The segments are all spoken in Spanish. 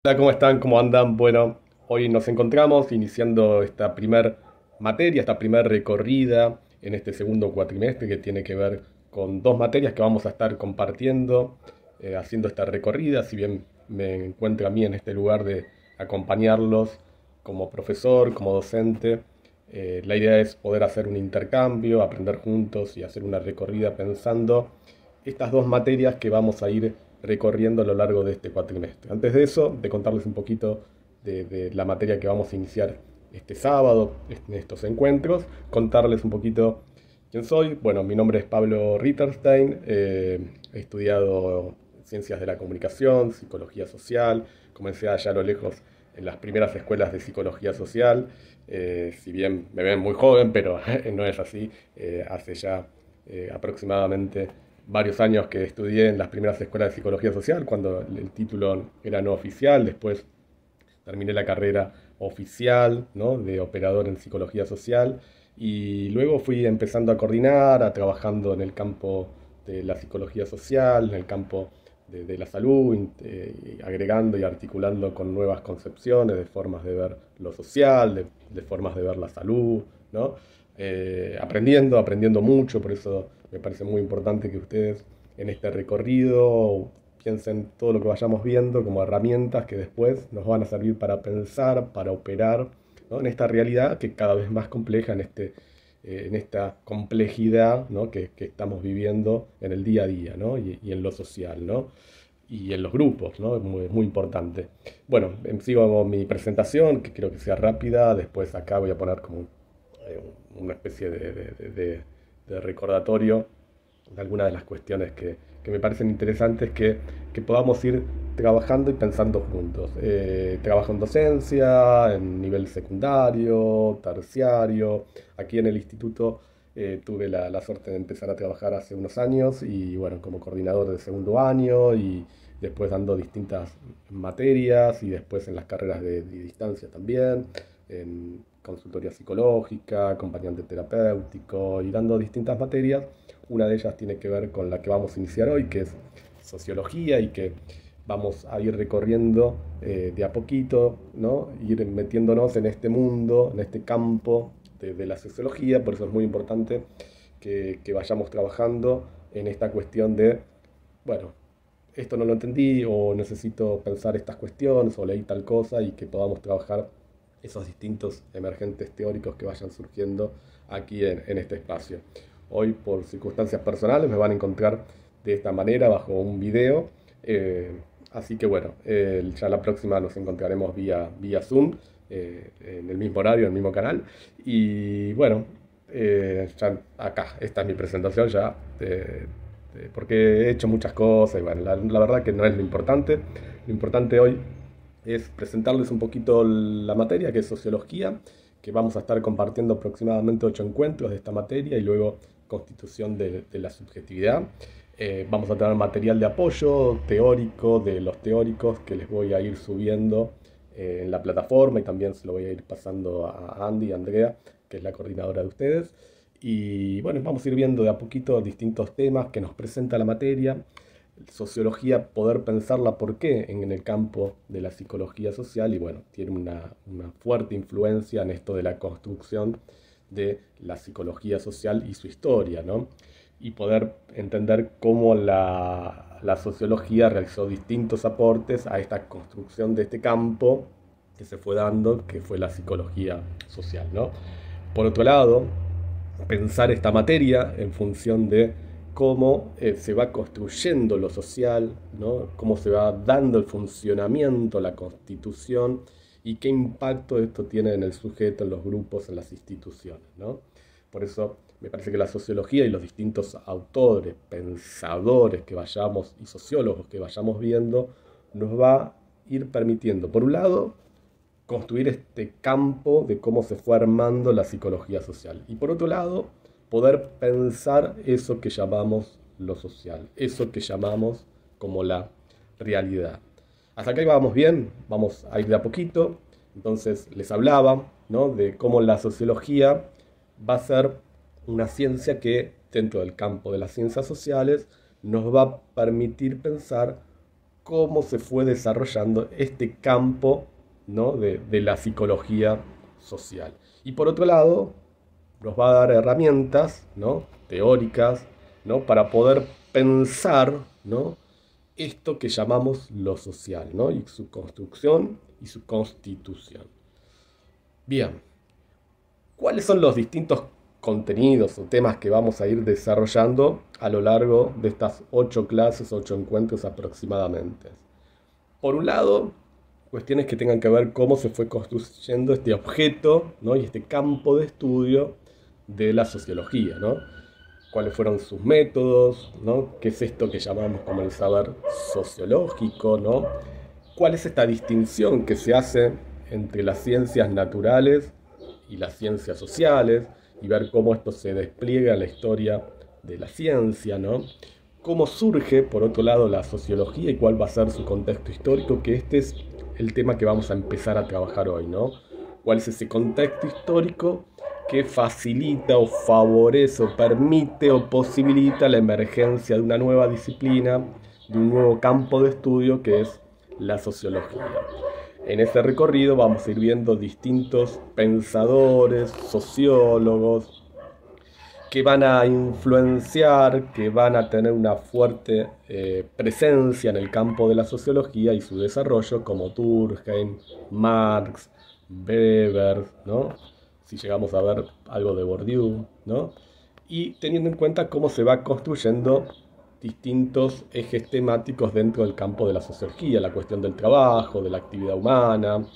Hola, ¿cómo están? ¿Cómo andan? Bueno, hoy nos encontramos iniciando esta primer materia, esta primer recorrida en este segundo cuatrimestre que tiene que ver con dos materias que vamos a estar compartiendo, haciendo esta recorrida. Si bien me encuentro a mí en este lugar de acompañarlos como profesor, como docente, la idea es poder hacer un intercambio, aprender juntos y hacer una recorrida pensando estas dos materias que vamos a ir recorriendo a lo largo de este cuatrimestre. Antes de eso, de contarles un poquito de la materia que vamos a iniciar este sábado en estos encuentros, contarles un poquito quién soy. Bueno, mi nombre es Pablo Ritterstein, he estudiado ciencias de la comunicación, psicología social, comencé allá a lo lejos en las primeras escuelas de psicología social, si bien me ven muy joven, pero no es así, hace ya aproximadamente varios años que estudié en las primeras escuelas de psicología social, cuando el título era no oficial. Después terminé la carrera oficial, ¿no?, de operador en psicología social, y luego fui empezando a coordinar, a trabajando en el campo de la psicología social, en el campo de la salud, agregando y articulando con nuevas concepciones de formas de ver lo social, de formas de ver la salud, ¿no? Aprendiendo mucho. Por eso me parece muy importante que ustedes en este recorrido piensen todo lo que vayamos viendo como herramientas que después nos van a servir para pensar, para operar, ¿no?, en esta realidad que cada vez más compleja, en esta complejidad, ¿no?, que estamos viviendo en el día a día, ¿no?, y en lo social, ¿no?, y en los grupos, ¿no? Es muy importante. Bueno, sigo mi presentación, que creo que sea rápida. Después acá voy a poner como una especie de recordatorio de algunas de las cuestiones que me parecen interesantes que podamos ir trabajando y pensando juntos. Trabajo en docencia, en nivel secundario, terciario. Aquí en el instituto tuve la suerte de empezar a trabajar hace unos años y bueno, como coordinador de segundo año y después dando distintas materias y después en las carreras de distancia también, en consultoría psicológica, acompañante terapéutico y dando distintas materias. Una de ellas tiene que ver con la que vamos a iniciar hoy, que es sociología, y que vamos a ir recorriendo de a poquito, ¿no?, ir metiéndonos en este mundo, en este campo de la sociología. Por eso es muy importante que vayamos trabajando en esta cuestión de, bueno, esto no lo entendí o necesito pensar estas cuestiones o leí tal cosa, y que podamos trabajar esos distintos emergentes teóricos que vayan surgiendo aquí en este espacio. Hoy, por circunstancias personales, me van a encontrar de esta manera bajo un video. Así que bueno, ya la próxima nos encontraremos vía Zoom, en el mismo horario, en el mismo canal. Y bueno, ya acá, esta es mi presentación ya, porque he hecho muchas cosas y bueno, la verdad que no es lo importante. Lo importante hoy es presentarles un poquito la materia, que es sociología, que vamos a estar compartiendo aproximadamente 8 encuentros de esta materia y luego constitución de la subjetividad. Vamos a tener material de apoyo teórico de los teóricos que les voy a ir subiendo en la plataforma, y también se lo voy a ir pasando a Andy y Andrea, que es la coordinadora de ustedes. Y bueno, vamos a ir viendo de a poquito distintos temas que nos presenta la materia. Sociología, poder pensarla por qué en el campo de la psicología social, y bueno, tiene una fuerte influencia en esto de la construcción de la psicología social y su historia, ¿no? Y poder entender cómo la sociología realizó distintos aportes a esta construcción de este campo que se fue dando, que fue la psicología social, ¿no? Por otro lado, pensar esta materia en función de cómo se va construyendo lo social, ¿no?, cómo se va dando el funcionamiento, la constitución, y qué impacto esto tiene en el sujeto, en los grupos, en las instituciones, ¿no? Por eso me parece que la sociología y los distintos autores, pensadores que vayamos y sociólogos que vayamos viendo, nos va a ir permitiendo, por un lado, construir este campo de cómo se fue armando la psicología social. Y por otro lado, poder pensar eso que llamamos lo social, eso que llamamos como la realidad. Hasta acá vamos bien, vamos a ir de a poquito. Entonces les hablaba, ¿no?, de cómo la sociología va a ser una ciencia que dentro del campo de las ciencias sociales nos va a permitir pensar cómo se fue desarrollando este campo, ¿no? de la psicología social. Y por otro lado, nos va a dar herramientas, ¿no? teóricas, ¿no? para poder pensar, ¿no? esto que llamamos lo social, ¿no? y su construcción y su constitución. Bien, ¿cuáles son los distintos contenidos o temas que vamos a ir desarrollando a lo largo de estas 8 clases, 8 encuentros aproximadamente? Por un lado, cuestiones que tengan que ver cómo se fue construyendo este objeto, ¿no? y este campo de estudio de la sociología, ¿no? Cuáles fueron sus métodos, ¿no? qué es esto que llamamos como el saber sociológico, ¿no? cuál es esta distinción que se hace entre las ciencias naturales y las ciencias sociales, y ver cómo esto se despliega en la historia de la ciencia, ¿no? Cómo surge, por otro lado, la sociología y cuál va a ser su contexto histórico, que este es el tema que vamos a empezar a trabajar hoy, ¿no? ¿Cuál es ese contexto histórico que facilita o favorece o permite o posibilita la emergencia de una nueva disciplina, de un nuevo campo de estudio que es la sociología? En este recorrido vamos a ir viendo distintos pensadores, sociólogos, que van a influenciar, que van a tener una fuerte presencia en el campo de la sociología y su desarrollo, como Durkheim, Marx, Weber, ¿no? Si llegamos a ver algo de Bourdieu, ¿no? Y teniendo en cuenta cómo se va construyendo distintos ejes temáticos dentro del campo de la sociología, la cuestión del trabajo, de la actividad humana,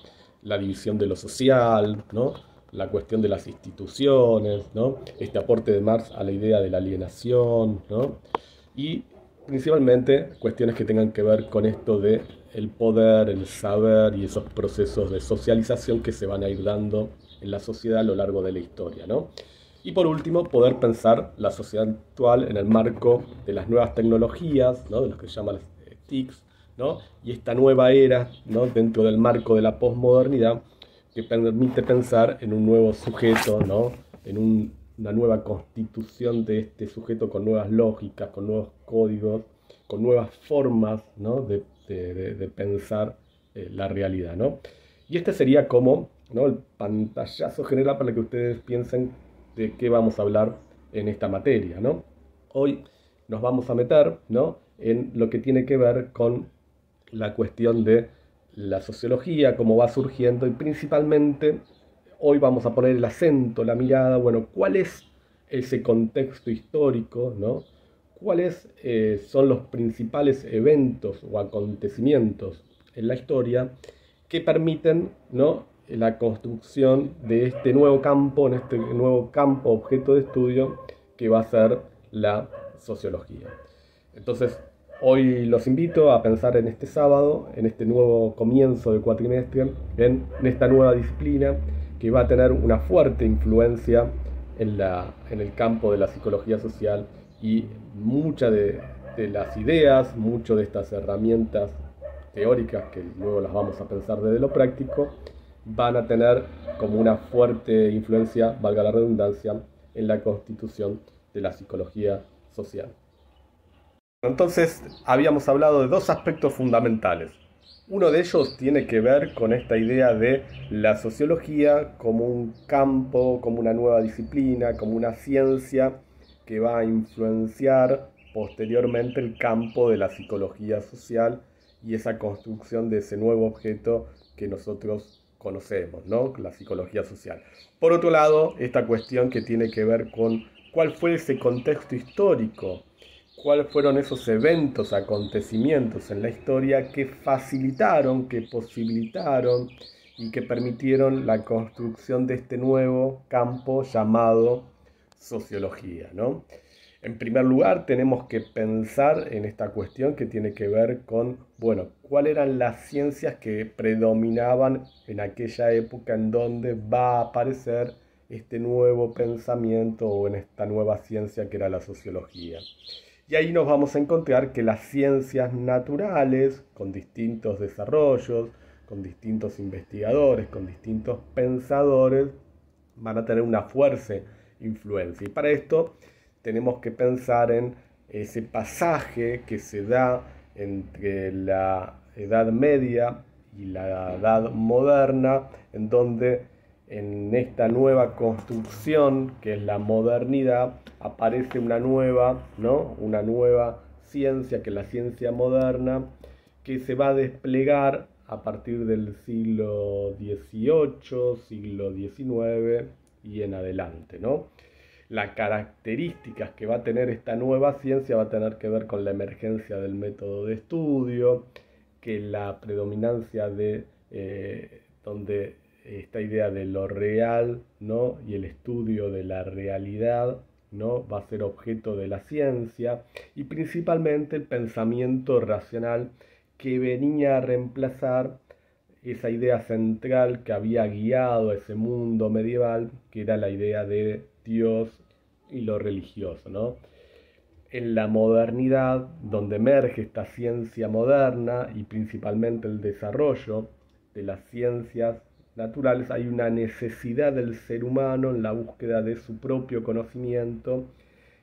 la división de lo social, ¿no? la cuestión de las instituciones, ¿no? este aporte de Marx a la idea de la alienación, ¿no? y principalmente cuestiones que tengan que ver con esto de el poder, el saber y esos procesos de socialización que se van a ir dando en la sociedad a lo largo de la historia, ¿no? Y por último, poder pensar la sociedad actual en el marco de las nuevas tecnologías, ¿no? de lo que se llaman las TICs, ¿no? y esta nueva era, ¿no? dentro del marco de la posmodernidad, que permite pensar en un nuevo sujeto, ¿no? en una nueva constitución de este sujeto con nuevas lógicas, con nuevos códigos, con nuevas formas, ¿no? de pensar la realidad, ¿no? Y este sería como, ¿no? el pantallazo general para que ustedes piensen de qué vamos a hablar en esta materia, ¿no? Hoy nos vamos a meter, ¿no? en lo que tiene que ver con la cuestión de la sociología, cómo va surgiendo, y principalmente hoy vamos a poner el acento, la mirada, bueno, cuál es ese contexto histórico, ¿no? cuáles son los principales eventos o acontecimientos en la historia que permiten, ¿no? la construcción de este nuevo campo, en este nuevo campo objeto de estudio que va a ser la sociología. Entonces, hoy los invito a pensar en este sábado, en este nuevo comienzo de cuatrimestre, en esta nueva disciplina que va a tener una fuerte influencia en el campo de la psicología social, y muchas de las ideas, muchas de estas herramientas teóricas que luego las vamos a pensar desde lo práctico, van a tener como una fuerte influencia, valga la redundancia, en la constitución de la psicología social. Entonces, habíamos hablado de dos aspectos fundamentales. Uno de ellos tiene que ver con esta idea de la sociología como un campo, como una nueva disciplina, como una ciencia que va a influenciar posteriormente el campo de la psicología social y esa construcción de ese nuevo objeto que nosotros conocemos, ¿no? La psicología social. Por otro lado, esta cuestión que tiene que ver con cuál fue ese contexto histórico, cuáles fueron esos eventos, acontecimientos en la historia que facilitaron, que posibilitaron y que permitieron la construcción de este nuevo campo llamado sociología, ¿no? En primer lugar, tenemos que pensar en esta cuestión que tiene que ver con, bueno, cuáles eran las ciencias que predominaban en aquella época en donde va a aparecer este nuevo pensamiento o en esta nueva ciencia que era la sociología. Y ahí nos vamos a encontrar que las ciencias naturales, con distintos desarrollos, con distintos investigadores, con distintos pensadores, van a tener una fuerte influencia. Y para esto tenemos que pensar en ese pasaje que se da entre la Edad Media y la Edad Moderna, en donde en esta nueva construcción, que es la modernidad, aparece una nueva, ¿no? Una nueva ciencia, que es la ciencia moderna, que se va a desplegar a partir del siglo XVIII, siglo XIX y en adelante, ¿no? Las características que va a tener esta nueva ciencia va a tener que ver con la emergencia del método de estudio, que la predominancia de donde esta idea de lo real, ¿no? Y el estudio de la realidad, ¿no? Va a ser objeto de la ciencia, y principalmente el pensamiento racional, que venía a reemplazar esa idea central que había guiado a ese mundo medieval, que era la idea de Dios y lo religioso, ¿no? En la modernidad, donde emerge esta ciencia moderna y principalmente el desarrollo de las ciencias naturales, hay una necesidad del ser humano en la búsqueda de su propio conocimiento,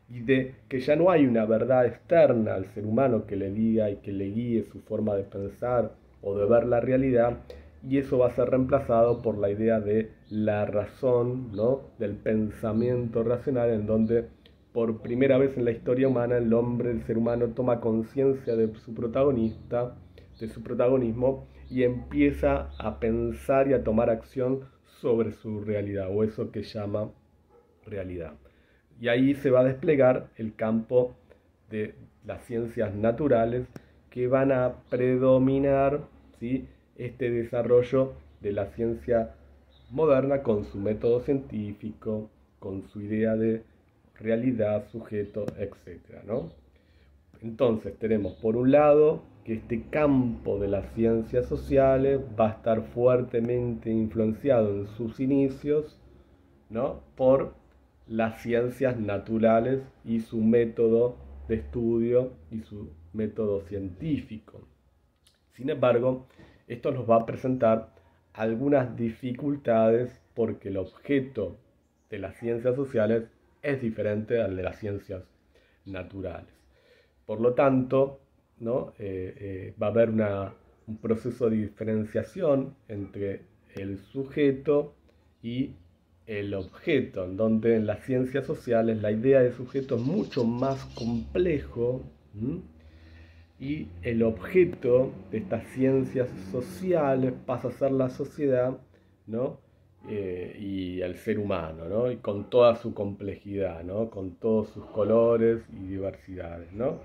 y de que ya no hay una verdad externa al ser humano que le diga y que le guíe su forma de pensar o de ver la realidad, y eso va a ser reemplazado por la idea de la razón, ¿no? Del pensamiento racional, en donde por primera vez en la historia humana el ser humano toma conciencia de su protagonista, de su protagonismo, y empieza a pensar y a tomar acción sobre su realidad, o eso que llama realidad. Y ahí se va a desplegar el campo de las ciencias naturales, que van a predominar, ¿sí?, este desarrollo de la ciencia moderna con su método científico, con su idea de realidad, sujeto, etc., ¿no? Entonces tenemos por un lado que este campo de las ciencias sociales va a estar fuertemente influenciado en sus inicios, ¿no?, por las ciencias naturales y su método de estudio y su método científico. Sin embargo, esto nos va a presentar algunas dificultades, porque el objeto de las ciencias sociales es diferente al de las ciencias naturales. Por lo tanto, ¿no?, va a haber un proceso de diferenciación entre el sujeto y el objeto, en donde en las ciencias sociales la idea de sujeto es mucho más complejo, ¿m?, y el objeto de estas ciencias sociales pasa a ser la sociedad, ¿no?, y el ser humano, ¿no?, y con toda su complejidad, ¿no?, con todos sus colores y diversidades, ¿no?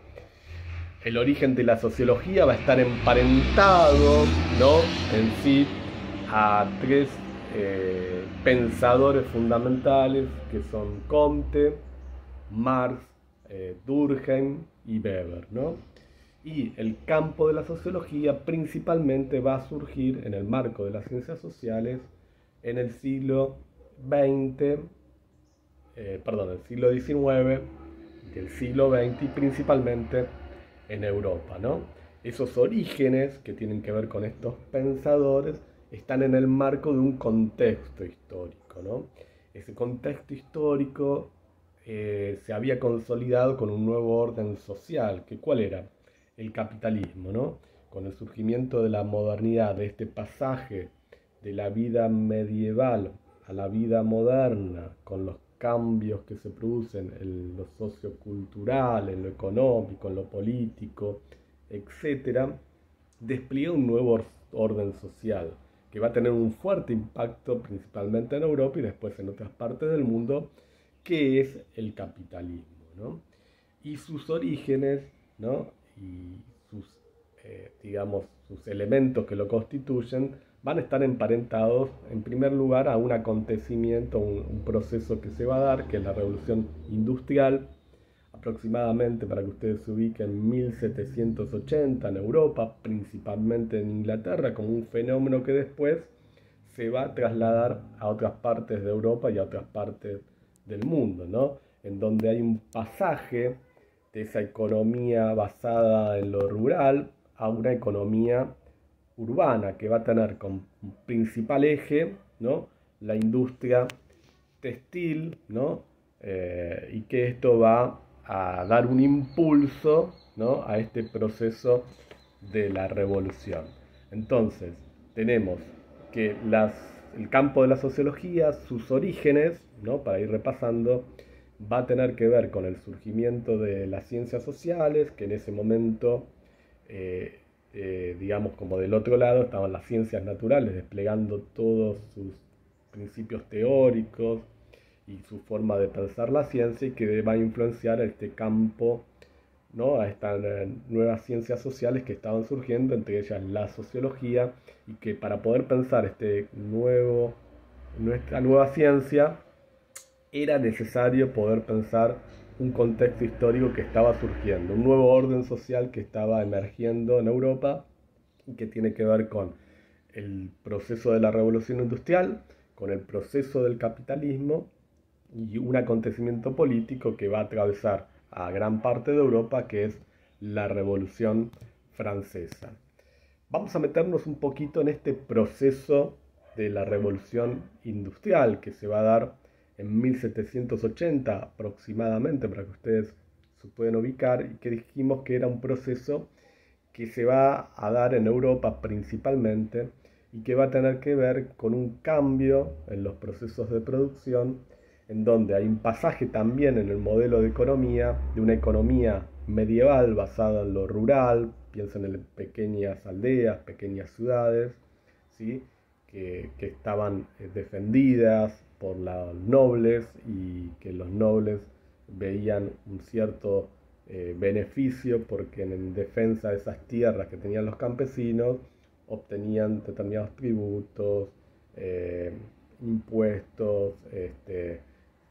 El origen de la sociología va a estar emparentado, ¿no?, en sí a tres pensadores fundamentales, que son Comte, Marx, Durkheim y Weber, ¿no? Y el campo de la sociología principalmente va a surgir en el marco de las ciencias sociales en el siglo XX, el siglo XIX, del siglo XX, y principalmente en Europa, ¿no? Esos orígenes que tienen que ver con estos pensadores están en el marco de un contexto histórico, ¿no? Ese contexto histórico se había consolidado con un nuevo orden social, que ¿cuál era? El capitalismo, ¿no? Con el surgimiento de la modernidad, de este pasaje de la vida medieval a la vida moderna, con los cambios que se producen en lo sociocultural, en lo económico, en lo político, etc., despliega un nuevo orden social que va a tener un fuerte impacto principalmente en Europa y después en otras partes del mundo, que es el capitalismo, ¿no? Y sus orígenes, ¿no?, y sus, sus elementos que lo constituyen, van a estar emparentados en primer lugar a un acontecimiento, un proceso que se va a dar, que es la revolución industrial, aproximadamente, para que ustedes se ubiquen, en 1780 en Europa, principalmente en Inglaterra, como un fenómeno que después se va a trasladar a otras partes de Europa y a otras partes del mundo, ¿no? En donde hay un pasaje de esa economía basada en lo rural a una economía urbana, que va a tener como principal eje, ¿no?, la industria textil, ¿no? Y que esto va a dar un impulso, ¿no?, a este proceso de la revolución. Entonces, tenemos que el campo de la sociología, sus orígenes, ¿no?, para ir repasando, va a tener que ver con el surgimiento de las ciencias sociales, que en ese momento, digamos, como del otro lado, estaban las ciencias naturales desplegando todos sus principios teóricos y su forma de pensar la ciencia, y que va a influenciar a este campo, ¿no?, a estas nuevas ciencias sociales que estaban surgiendo, entre ellas la sociología, y que para poder pensar nuestra nueva ciencia era necesario poder pensar un contexto histórico que estaba surgiendo, un nuevo orden social que estaba emergiendo en Europa y que tiene que ver con el proceso de la revolución industrial, con el proceso del capitalismo y un acontecimiento político que va a atravesar a gran parte de Europa, que es la Revolución Francesa. Vamos a meternos un poquito en este proceso de la Revolución Industrial que se va a dar en 1780 aproximadamente, para que ustedes se puedan ubicar, y que dijimos que era un proceso que se va a dar en Europa principalmente y que va a tener que ver con un cambio en los procesos de producción, en donde hay un pasaje también en el modelo de economía, de una economía medieval basada en lo rural, piensen en pequeñas aldeas, pequeñas ciudades, ¿sí?, que estaban defendidas por los nobles, y que los nobles veían un cierto beneficio porque en defensa de esas tierras que tenían los campesinos obtenían determinados tributos, impuestos,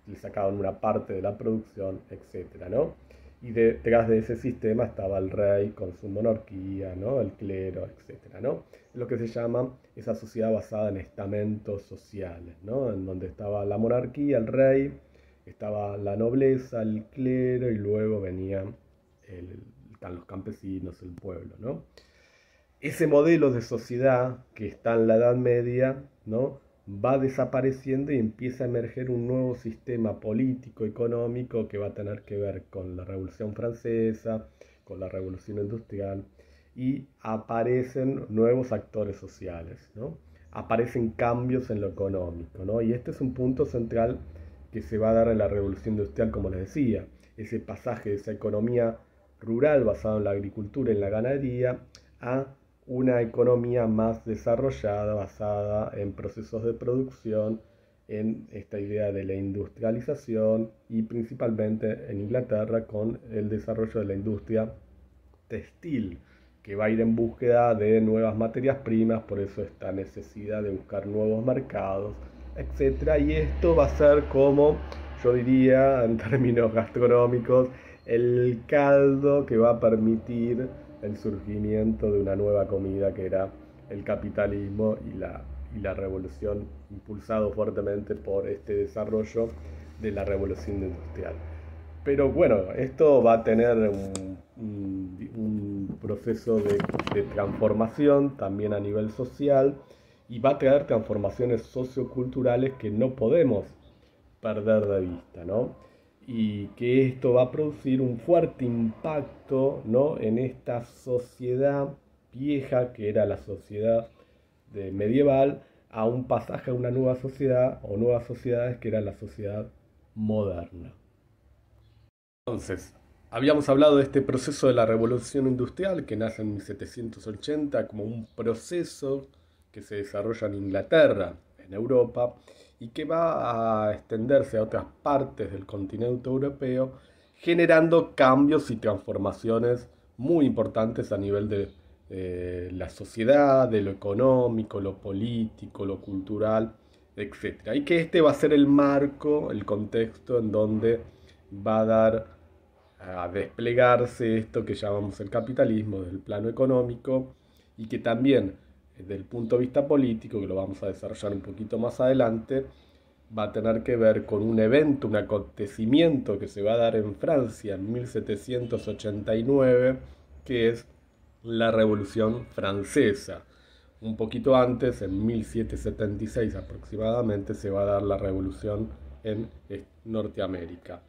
le sacaban una parte de la producción, etcétera, ¿no? Y detrás de ese sistema estaba el rey con su monarquía, ¿no?, el clero, etcétera, ¿no? Lo que se llama esa sociedad basada en estamentos sociales, ¿no?, en donde estaba la monarquía, el rey, estaba la nobleza, el clero, y luego venían los campesinos, el pueblo, ¿no? Ese modelo de sociedad que está en la Edad Media, ¿no?, va desapareciendo y empieza a emerger un nuevo sistema político, económico, que va a tener que ver con la Revolución Francesa, con la Revolución Industrial, y aparecen nuevos actores sociales, ¿no? Aparecen cambios en lo económico, ¿no? Y este es un punto central que se va a dar en la Revolución Industrial, como les decía, ese pasaje de esa economía rural basada en la agricultura y en la ganadería a una economía más desarrollada, basada en procesos de producción, en esta idea de la industrialización, y principalmente en Inglaterra con el desarrollo de la industria textil, que va a ir en búsqueda de nuevas materias primas, por eso esta necesidad de buscar nuevos mercados, etc. Y esto va a ser, como yo diría en términos gastronómicos, el caldo que va a permitir el surgimiento de una nueva comida, que era el capitalismo y la revolución, impulsado fuertemente por este desarrollo de la revolución industrial. Pero bueno, esto va a tener un proceso de transformación también a nivel social, y va a traer transformaciones socioculturales que no podemos perder de vista, ¿no? Y que esto va a producir un fuerte impacto, ¿no?, en esta sociedad vieja, que era la sociedad medieval, a un pasaje a una nueva sociedad, o nuevas sociedades, que era la sociedad moderna. Entonces, habíamos hablado de este proceso de la revolución industrial que nace en 1780 como un proceso que se desarrolla en Inglaterra, en Europa, y que va a extenderse a otras partes del continente europeo, generando cambios y transformaciones muy importantes a nivel de la sociedad, de lo económico, lo político, lo cultural, etc. Y que este va a ser el marco, el contexto en donde va a dar a desplegarse esto que llamamos el capitalismo desde el plano económico, y que también desde el punto de vista político, que lo vamos a desarrollar un poquito más adelante, va a tener que ver con un evento, un acontecimiento que se va a dar en Francia en 1789, que es la Revolución Francesa. Un poquito antes, en 1776 aproximadamente, se va a dar la revolución en Norteamérica.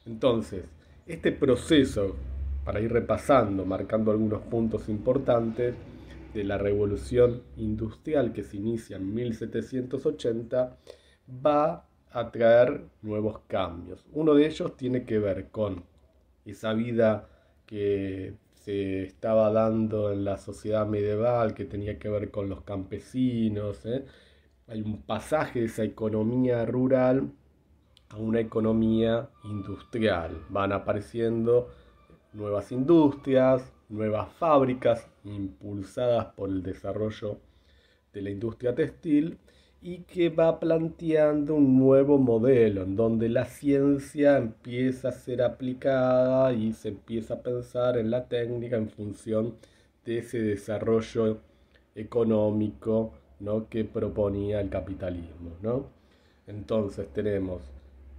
Entonces, Este proceso, para ir repasando, marcando algunos puntos importantes de la revolución industrial que se inicia en 1780, va a traer nuevos cambios. Uno de ellos tiene que ver con esa vida que se estaba dando en la sociedad medieval, que tenía que ver con los campesinos, ¿eh? Hay un pasaje de esa economía rural a una economía industrial. Van apareciendo nuevas industrias, nuevas fábricas impulsadas por el desarrollo de la industria textil y que va planteando un nuevo modelo en donde la ciencia empieza a ser aplicada y se empieza a pensar en la técnica en función de ese desarrollo económico, ¿no?, que proponía el capitalismo, ¿no? Entonces tenemos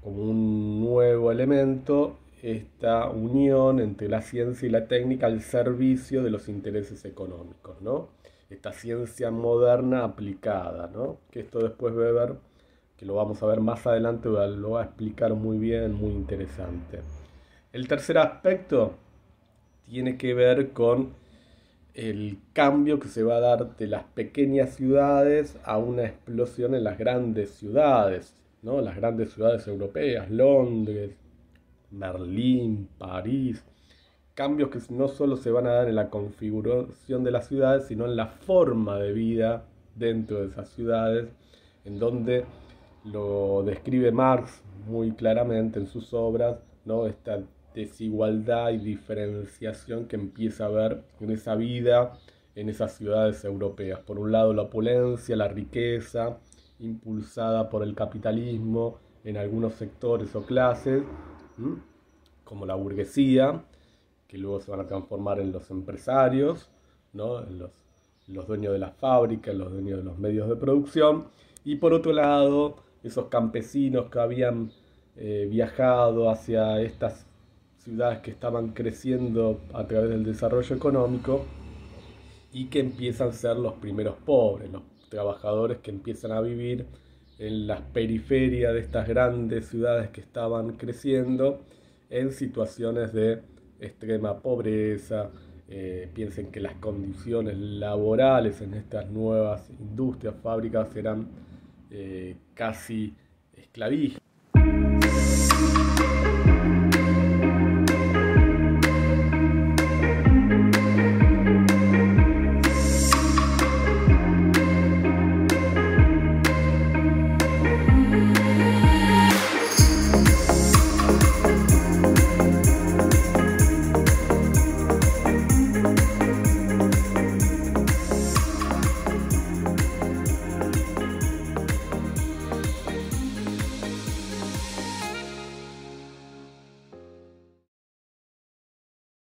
como un nuevo elemento esta unión entre la ciencia y la técnica al servicio de los intereses económicos, ¿no? Esta ciencia moderna aplicada, ¿no? Que esto después Weber, que lo vamos a ver más adelante, lo va a explicar muy bien, muy interesante. El tercer aspecto tiene que ver con el cambio que se va a dar de las pequeñas ciudades a una explosión en las grandes ciudades, ¿no? Las grandes ciudades europeas, Londres, Berlín, París. Cambios que no solo se van a dar en la configuración de las ciudades, sino en la forma de vida dentro de esas ciudades, en donde lo describe Marx muy claramente en sus obras, ¿no? Esta desigualdad y diferenciación que empieza a haber en esa vida, en esas ciudades europeas. Por un lado la opulencia, la riqueza, impulsada por el capitalismo en algunos sectores o clases, como la burguesía, que luego se van a transformar en los empresarios, ¿no?, en los dueños de las fábricas, los dueños de los medios de producción, y por otro lado, esos campesinos que habían viajado hacia estas ciudades que estaban creciendo a través del desarrollo económico y que empiezan a ser los primeros pobres, los trabajadores que empiezan a vivir en las periferias de estas grandes ciudades que estaban creciendo en situaciones de extrema pobreza. Piensen que las condiciones laborales en estas nuevas industrias, fábricas, eran casi esclavistas.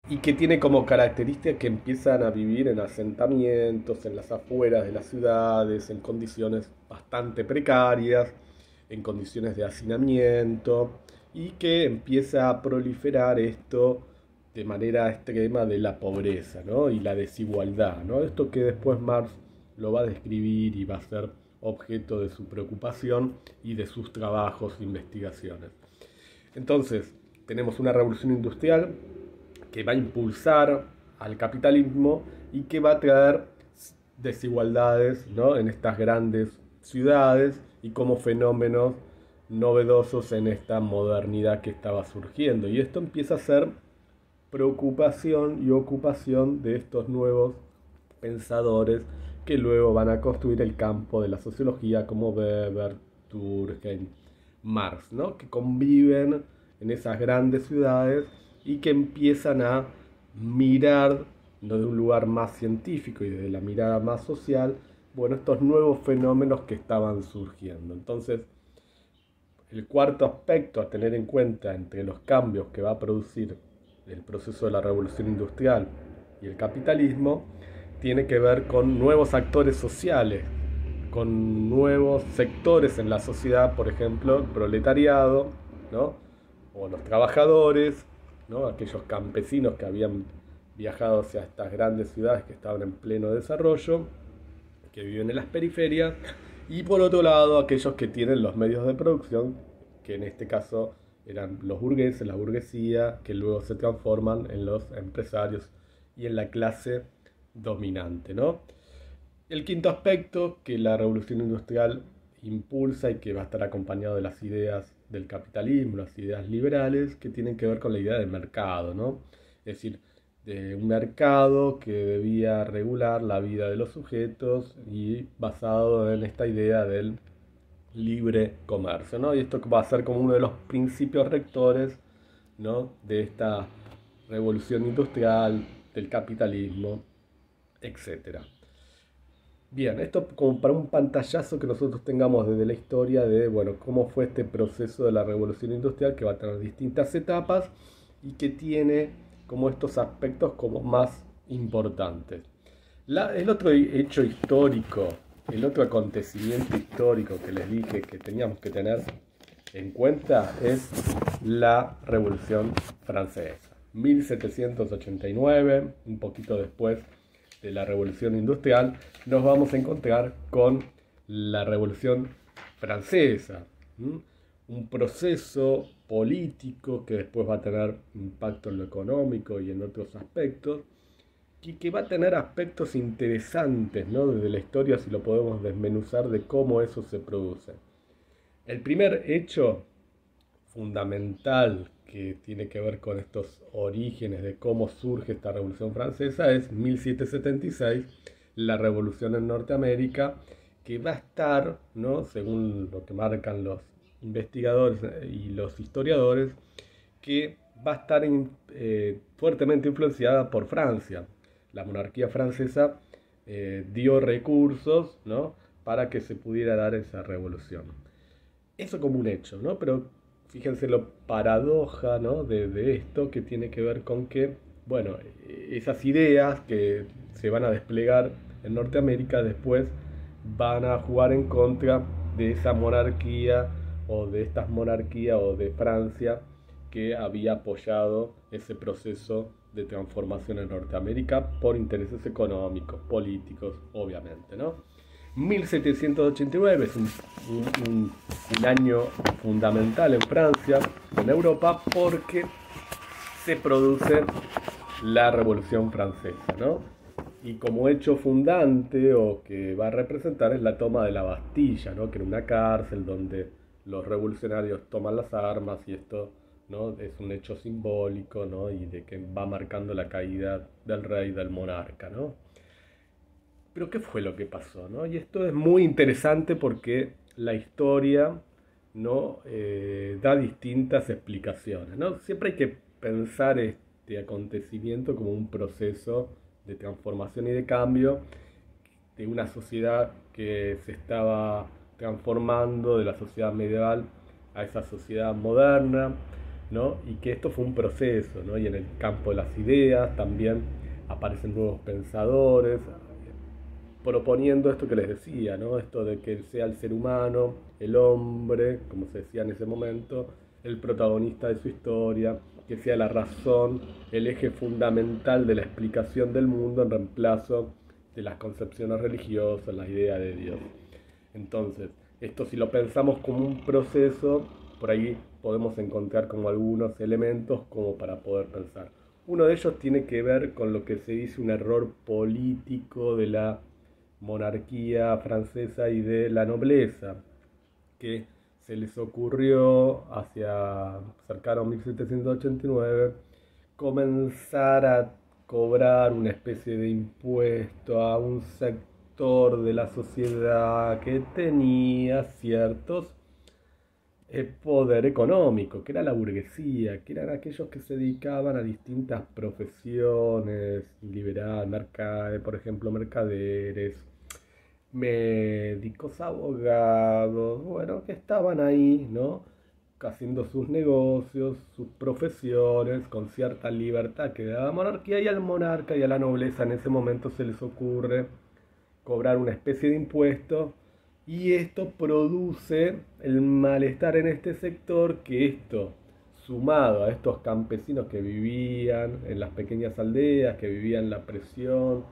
Y que tiene como característica que empiezan a vivir en asentamientos, en las afueras de las ciudades, en condiciones bastante precarias, en condiciones de hacinamiento, y que empieza a proliferar esto de manera extrema de la pobreza, ¿no?, y la desigualdad, ¿no? Esto que después Marx lo va a describir y va a ser objeto de su preocupación y de sus trabajos e investigaciones. Entonces, tenemos una revolución industrial que va a impulsar al capitalismo y que va a traer desigualdades, ¿no?, en estas grandes ciudades y como fenómenos novedosos en esta modernidad que estaba surgiendo. Y esto empieza a ser preocupación y ocupación de estos nuevos pensadores que luego van a construir el campo de la sociología, como Weber, Durkheim, Marx, ¿no?, que conviven en esas grandes ciudades y que empiezan a mirar, ¿no?, de un lugar más científico y desde la mirada más social, bueno, estos nuevos fenómenos que estaban surgiendo. Entonces, el cuarto aspecto a tener en cuenta entre los cambios que va a producir el proceso de la revolución industrial y el capitalismo tiene que ver con nuevos actores sociales, con nuevos sectores en la sociedad, por ejemplo, el proletariado, ¿no?, o los trabajadores, ¿no?, aquellos campesinos que habían viajado hacia estas grandes ciudades que estaban en pleno desarrollo, que viven en las periferias, y por otro lado aquellos que tienen los medios de producción, que en este caso eran los burgueses, la burguesía, que luego se transforman en los empresarios y en la clase dominante, ¿no? El quinto aspecto que la revolución industrial impulsa y que va a estar acompañado de las ideas del capitalismo, las ideas liberales, que tienen que ver con la idea del mercado, ¿no? Es decir, de un mercado que debía regular la vida de los sujetos y basado en esta idea del libre comercio, ¿no? Y esto va a ser como uno de los principios rectores, ¿no? De esta revolución industrial, del capitalismo, etcétera. Bien, esto como para un pantallazo que nosotros tengamos desde la historia de, bueno, cómo fue este proceso de la revolución industrial que va a tener distintas etapas y que tiene como estos aspectos como más importantes. El otro hecho histórico, el otro acontecimiento histórico que les dije que teníamos que tener en cuenta es la Revolución Francesa. 1789, un poquito después de la Revolución Industrial, nos vamos a encontrar con la Revolución Francesa. Un proceso político que después va a tener impacto en lo económico y en otros aspectos, y que va a tener aspectos interesantes, ¿no? Desde la historia, si lo podemos desmenuzar, de cómo eso se produce. El primer hecho fundamental que tiene que ver con estos orígenes de cómo surge esta Revolución Francesa es 1776, la Revolución en Norteamérica, que va a estar, ¿no? Según lo que marcan los investigadores y los historiadores, que va a estar fuertemente influenciada por Francia. La monarquía francesa dio recursos, ¿no? Para que se pudiera dar esa revolución. Eso como un hecho, ¿no? Pero fíjense lo paradoja, ¿no? de esto, que tiene que ver con que, bueno, esas ideas que se van a desplegar en Norteamérica después van a jugar en contra de esa monarquía o de estas monarquías o de Francia que había apoyado ese proceso de transformación en Norteamérica por intereses económicos, políticos, obviamente, ¿no? 1789 es un año fundamental en Francia, en Europa, porque se produce la Revolución Francesa, ¿no? Y como hecho fundante o que va a representar es la toma de la Bastilla, ¿no? Que era una cárcel donde los revolucionarios toman las armas y esto, ¿no? Es un hecho simbólico, ¿no? Y de que va marcando la caída del rey, del monarca, ¿no? Pero ¿qué fue lo que pasó, no? Y esto es muy interesante porque la historia, ¿no? Da distintas explicaciones, ¿no? Siempre hay que pensar este acontecimiento como un proceso de transformación y de cambio de una sociedad que se estaba transformando de la sociedad medieval a esa sociedad moderna, ¿no? Y que esto fue un proceso, ¿no? Y en el campo de las ideas también aparecen nuevos pensadores, proponiendo esto que les decía, ¿no? Esto de que sea el ser humano, el hombre, como se decía en ese momento, el protagonista de su historia, que sea la razón, el eje fundamental de la explicación del mundo en reemplazo de las concepciones religiosas, la idea de Dios. Entonces, esto si lo pensamos como un proceso, por ahí podemos encontrar como algunos elementos como para poder pensar. Uno de ellos tiene que ver con lo que se dice un error político de la monarquía francesa y de la nobleza, que se les ocurrió hacia cercano a 1789 comenzar a cobrar una especie de impuesto a un sector de la sociedad que tenía ciertos poder económico, que era la burguesía, que eran aquellos que se dedicaban a distintas profesiones, liberal, por ejemplo, mercaderes, médicos, abogados, bueno, que estaban ahí, ¿no? Haciendo sus negocios, sus profesiones, con cierta libertad que daba la monarquía, y al monarca y a la nobleza en ese momento se les ocurre cobrar una especie de impuesto, y esto produce el malestar en este sector, que esto, sumado a estos campesinos que vivían en las pequeñas aldeas, que vivían la presión,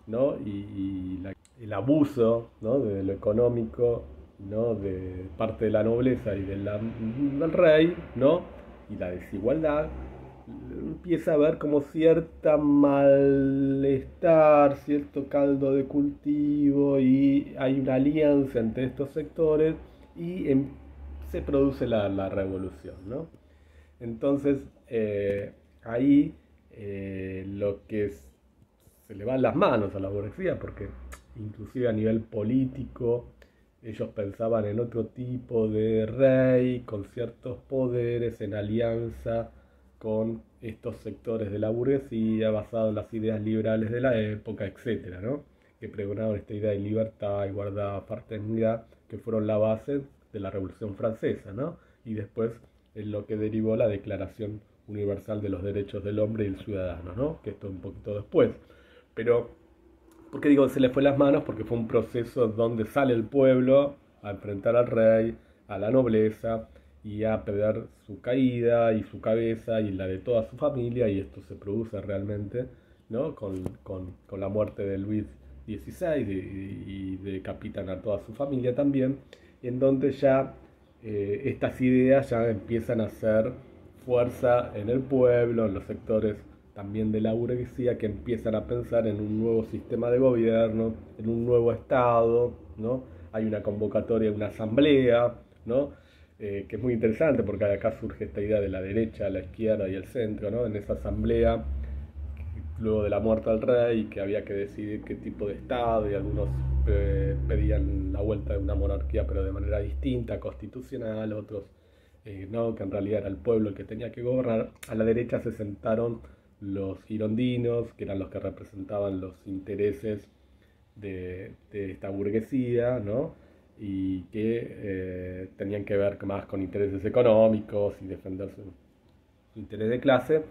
¿no? El abuso, ¿no? De lo económico, ¿no? De parte de la nobleza y del rey, ¿no? y la desigualdad, empieza a haber como cierta malestar, cierto caldo de cultivo y hay una alianza entre estos sectores y se produce la revolución, ¿no? Entonces, ahí lo que se le van las manos a la burguesía, porque inclusive a nivel político ellos pensaban en otro tipo de rey, con ciertos poderes, en alianza con estos sectores de la burguesía, basado en las ideas liberales de la época, etcétera, ¿no? Que pregonaban esta idea de libertad, igualdad, fraternidad, que fueron la base de la Revolución Francesa, ¿no? Y después en lo que derivó la Declaración Universal de los Derechos del Hombre y el Ciudadano, ¿no? Que esto un poquito después. Pero, ¿por qué digo se le fue las manos? Porque fue un proceso donde sale el pueblo a enfrentar al rey, a la nobleza, y a perder su caída y su cabeza y la de toda su familia, y esto se produce realmente, ¿no? Con la muerte de Luis XVI y decapitan a toda su familia también, en donde ya estas ideas ya empiezan a hacer fuerza en el pueblo, en los sectores también de la burguesía, que empiezan a pensar en un nuevo sistema de gobierno, en un nuevo Estado, ¿no? Hay una convocatoria, una asamblea, ¿no? Que es muy interesante porque acá surge esta idea de la derecha, la izquierda y el centro, ¿no? En esa asamblea, luego de la muerte del rey, que había que decidir qué tipo de Estado, y algunos pedían la vuelta de una monarquía pero de manera distinta, constitucional, otros no, que en realidad era el pueblo el que tenía que gobernar. A la derecha se sentaron los girondinos, que eran los que representaban los intereses de esta burguesía, ¿no? Y que tenían que ver más con intereses económicos y defender su interés de clase.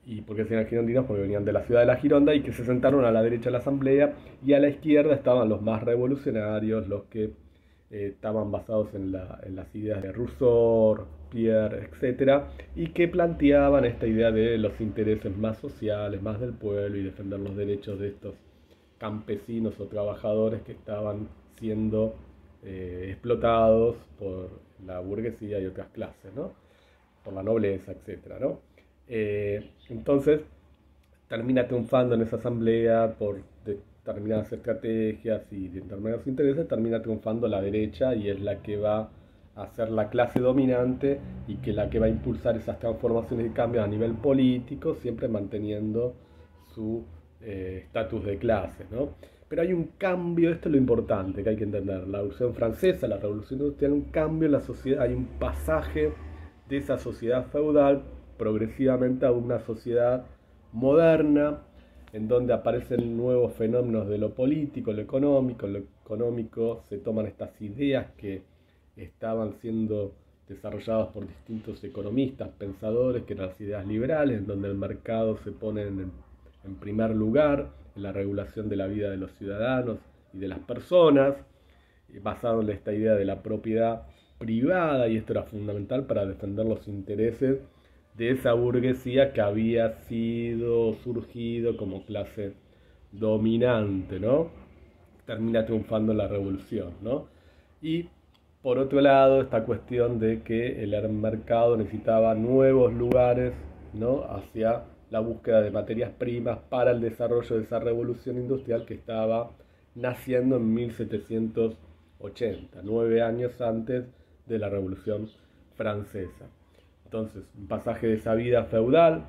¿Y por qué se llaman girondinos? Porque venían de la ciudad de la Gironda, y que se sentaron a la derecha de la asamblea, y a la izquierda estaban los más revolucionarios, los que estaban basados en las ideas de Rousseau, Pierre, etcétera, y que planteaban esta idea de los intereses más sociales, más del pueblo, y defender los derechos de estos campesinos o trabajadores que estaban siendo explotados por la burguesía y otras clases, ¿no? Por la nobleza, etcétera, ¿no? Entonces termina triunfando en esa asamblea por determinadas estrategias y determinados intereses, termina triunfando la derecha, y es la que va a ser la clase dominante y que la que va a impulsar esas transformaciones y cambios a nivel político, siempre manteniendo su estatus de clase, ¿no? Pero hay un cambio, esto es lo importante que hay que entender. La Revolución Francesa, la Revolución Industrial, un cambio en la sociedad, hay un pasaje de esa sociedad feudal progresivamente a una sociedad moderna, en donde aparecen nuevos fenómenos de lo político, lo económico, se toman estas ideas que estaban siendo desarrolladas por distintos economistas, pensadores, que eran las ideas liberales, en donde el mercado se pone en primer lugar, en la regulación de la vida de los ciudadanos y de las personas, basado en esta idea de la propiedad privada, y esto era fundamental para defender los intereses de esa burguesía que había surgido como clase dominante, ¿no? Termina triunfando en la revolución, ¿no? Y por otro lado, esta cuestión de que el mercado necesitaba nuevos lugares, ¿no? Hacia la búsqueda de materias primas para el desarrollo de esa revolución industrial que estaba naciendo en 1780, 9 años antes de la Revolución Francesa. Entonces, un pasaje de esa vida feudal,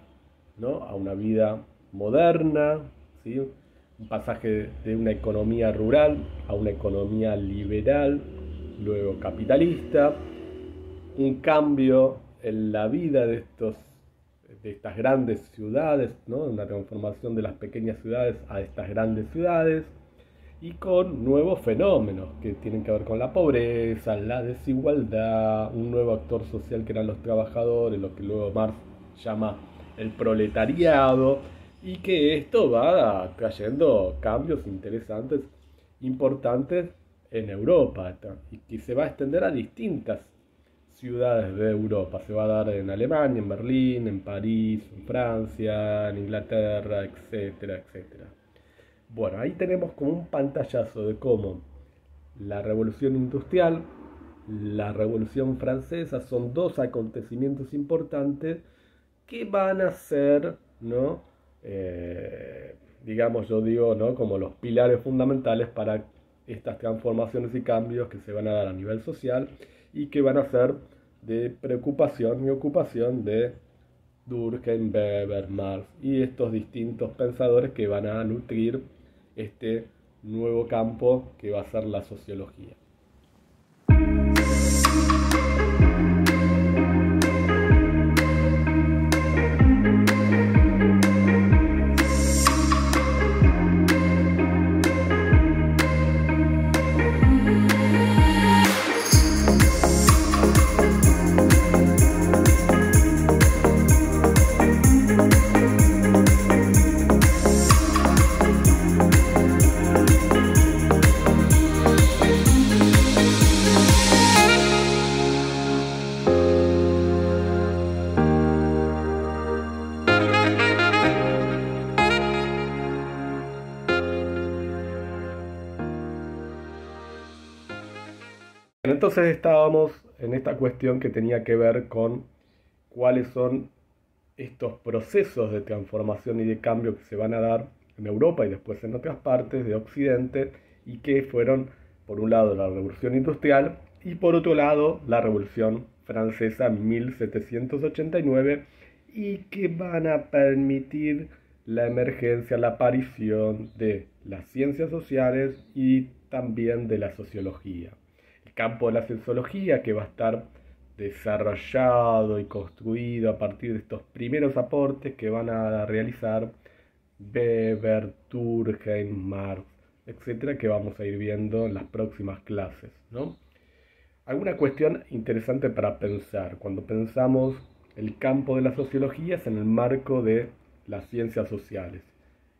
¿no? A una vida moderna, ¿sí? Un pasaje de una economía rural a una economía liberal, luego capitalista, un cambio en la vida de estas grandes ciudades, ¿no? Una transformación de las pequeñas ciudades a estas grandes ciudades, y con nuevos fenómenos que tienen que ver con la pobreza, la desigualdad, un nuevo actor social que eran los trabajadores, lo que luego Marx llama el proletariado, y que esto va trayendo cambios interesantes, importantes en Europa, y que se va a extender a distintas ciudades de Europa. Se va a dar en Alemania, en Berlín, en París, en Francia, en Inglaterra, etcétera, etcétera. Bueno, ahí tenemos como un pantallazo de cómo la revolución industrial, la Revolución Francesa son dos acontecimientos importantes que van a ser, ¿no? Digamos, yo digo, ¿no? Como los pilares fundamentales para estas transformaciones y cambios que se van a dar a nivel social y que van a ser de preocupación y ocupación de Durkheim, Weber, Marx y estos distintos pensadores que van a nutrir este nuevo campo que va a ser la sociología. Entonces estábamos en esta cuestión que tenía que ver con cuáles son estos procesos de transformación y de cambio que se van a dar en Europa y después en otras partes de Occidente y que fueron, por un lado, la Revolución Industrial y por otro lado, la Revolución Francesa en 1789 y que van a permitir la emergencia, la aparición de las ciencias sociales y también de la sociología. El campo de la sociología que va a estar desarrollado y construido a partir de estos primeros aportes que van a realizar Weber, Durkheim, Marx, etcétera, que vamos a ir viendo en las próximas clases, ¿no? Alguna cuestión interesante para pensar cuando pensamos el campo de la sociología es en el marco de las ciencias sociales.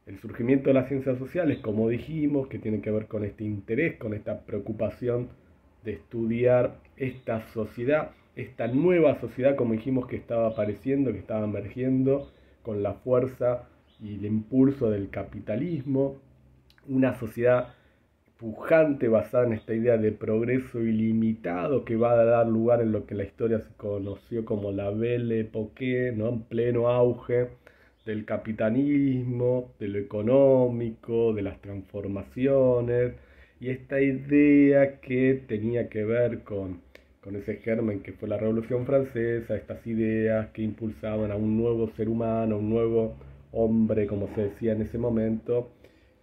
El surgimiento de las ciencias sociales, como dijimos, que tiene que ver con este interés, con esta preocupación de estudiar esta sociedad, esta nueva sociedad, como dijimos, que estaba apareciendo, que estaba emergiendo con la fuerza y el impulso del capitalismo, una sociedad pujante basada en esta idea de progreso ilimitado que va a dar lugar en lo que en la historia se conoció como la Belle Époque, ¿no? En pleno auge del capitalismo, de lo económico, de las transformaciones, y esta idea que tenía que ver con ese germen que fue la Revolución Francesa, estas ideas que impulsaban a un nuevo ser humano, un nuevo hombre, como se decía en ese momento,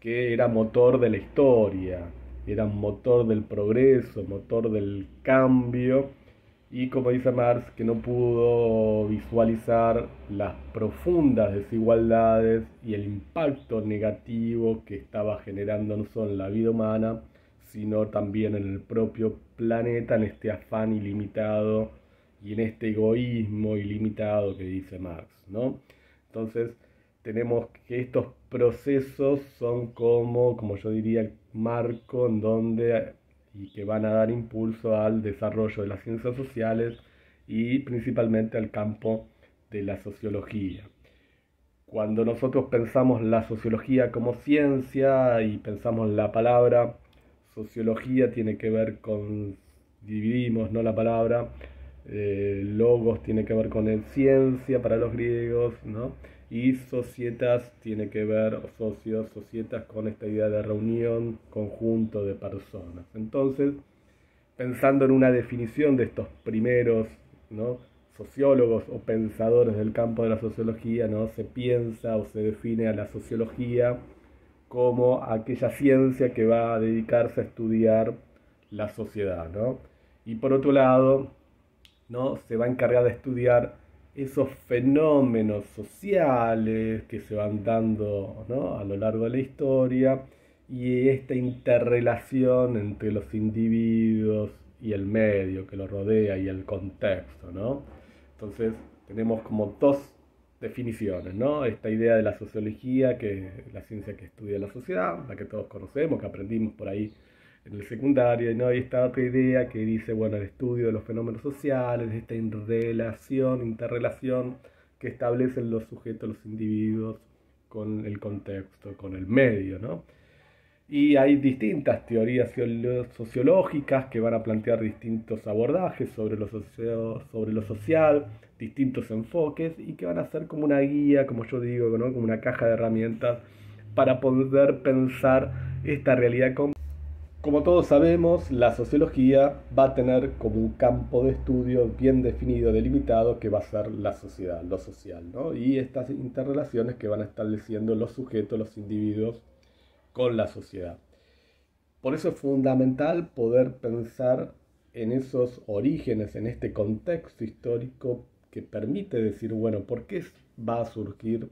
que era motor de la historia, era motor del progreso, motor del cambio, y como dice Marx, que no pudo visualizar las profundas desigualdades y el impacto negativo que estaba generando no solo en la vida humana, sino también en el propio planeta, en este afán ilimitado y en este egoísmo ilimitado que dice Marx, ¿no? Entonces, tenemos que estos procesos son como yo diría, el marco en donde y que van a dar impulso al desarrollo de las ciencias sociales y principalmente al campo de la sociología. Cuando nosotros pensamos la sociología como ciencia y pensamos la palabra sociología, tiene que ver con, dividimos, ¿no? La palabra, logos tiene que ver con el ciencia para los griegos, ¿no? Y societas tiene que ver, o socios, societas, con esta idea de reunión, conjunto de personas. Entonces, pensando en una definición de estos primeros, ¿no? Sociólogos o pensadores del campo de la sociología, ¿no? Se piensa o se define a la sociología como aquella ciencia que va a dedicarse a estudiar la sociedad, ¿no? Y por otro lado, ¿no? Se va a encargar de estudiar esos fenómenos sociales que se van dando, ¿no? A lo largo de la historia y esta interrelación entre los individuos y el medio que los rodea y el contexto, ¿no? Entonces tenemos como dos definiciones, ¿no? Esta idea de la sociología, que es la ciencia que estudia la sociedad, la que todos conocemos, que aprendimos por ahí en el secundario, ¿no? Y esta otra idea que dice, bueno, el estudio de los fenómenos sociales, esta interrelación que establecen los sujetos, los individuos, con el contexto, con el medio, ¿no? Y hay distintas teorías sociológicas que van a plantear distintos abordajes sobre lo social, distintos enfoques y que van a ser como una guía, como yo digo, ¿no? Como una caja de herramientas para poder pensar esta realidad. Como todos sabemos, la sociología va a tener como un campo de estudio bien definido, delimitado, que va a ser la sociedad, lo social, ¿no? Y estas interrelaciones que van estableciendo los sujetos, los individuos con la sociedad. Por eso es fundamental poder pensar en esos orígenes, en este contexto histórico que permite decir, bueno, ¿por qué va a surgir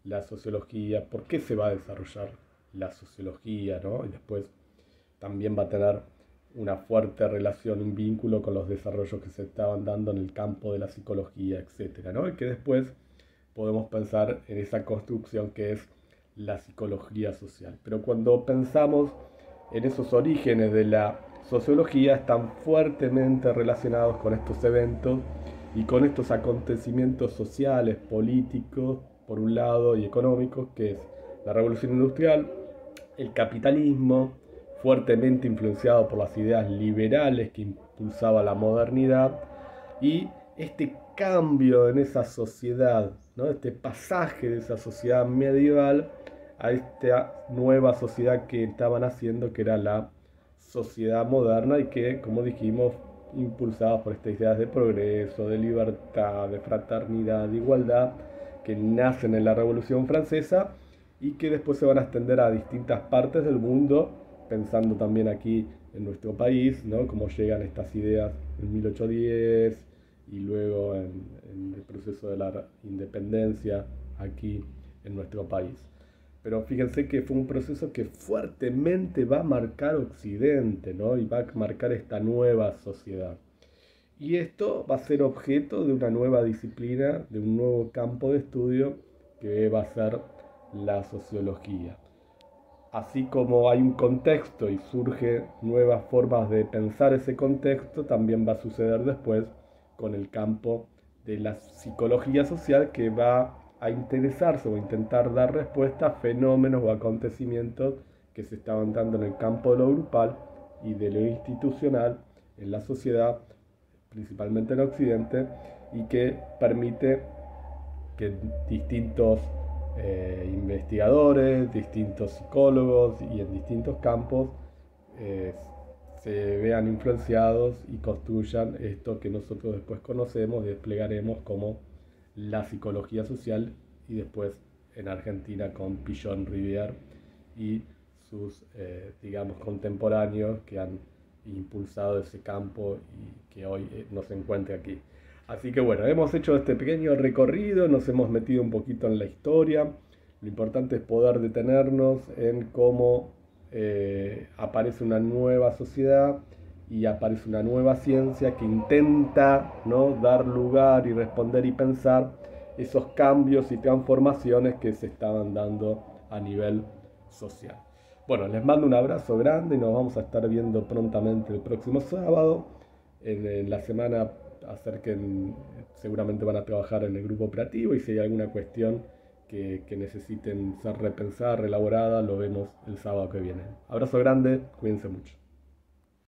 la sociología? ¿Por qué se va a desarrollar la sociología? ¿No? Y después también va a tener una fuerte relación, un vínculo con los desarrollos que se estaban dando en el campo de la psicología, etcétera, ¿no? Y que después podemos pensar en esa construcción que es la psicología social. Pero cuando pensamos en esos orígenes de la sociología, están fuertemente relacionados con estos eventos y con estos acontecimientos sociales, políticos, por un lado, y económicos, que es la revolución industrial, el capitalismo, fuertemente influenciado por las ideas liberales que impulsaba la modernidad, y este cambio en esa sociedad, ¿no? Este pasaje de esa sociedad medieval a esta nueva sociedad que estaban haciendo, que era la sociedad moderna y que, como dijimos, impulsada por estas ideas de progreso, de libertad, de fraternidad, de igualdad, que nacen en la Revolución Francesa y que después se van a extender a distintas partes del mundo, pensando también aquí en nuestro país, ¿no? Cómo llegan estas ideas en 1810 y luego en el proceso de la independencia aquí en nuestro país. Pero fíjense que fue un proceso que fuertemente va a marcar Occidente, ¿no? Y va a marcar esta nueva sociedad. Y esto va a ser objeto de una nueva disciplina, de un nuevo campo de estudio que va a ser la sociología. Así como hay un contexto y surgen nuevas formas de pensar ese contexto, también va a suceder después con el campo de la psicología social, que va a interesarse o intentar dar respuesta a fenómenos o acontecimientos que se estaban dando en el campo de lo grupal y de lo institucional en la sociedad, principalmente en Occidente, y que permite que distintos investigadores, distintos psicólogos y en distintos campos eh, se vean influenciados y construyan esto que nosotros después conocemos y desplegaremos como la psicología social, y después en Argentina con Pillon Rivière y sus, digamos, contemporáneos que han impulsado ese campo y que hoy nos encuentra aquí. Así que bueno, hemos hecho este pequeño recorrido, nos hemos metido un poquito en la historia. Lo importante es poder detenernos en cómo aparece una nueva sociedad y aparece una nueva ciencia que intenta, ¿no?, dar lugar y responder y pensar esos cambios y transformaciones que se estaban dando a nivel social. Bueno, les mando un abrazo grande y nos vamos a estar viendo prontamente el próximo sábado. En la semana seguramente van a trabajar en el grupo operativo, y si hay alguna cuestión que necesiten ser repensada, reelaborada, lo vemos el sábado que viene. Abrazo grande, cuídense mucho.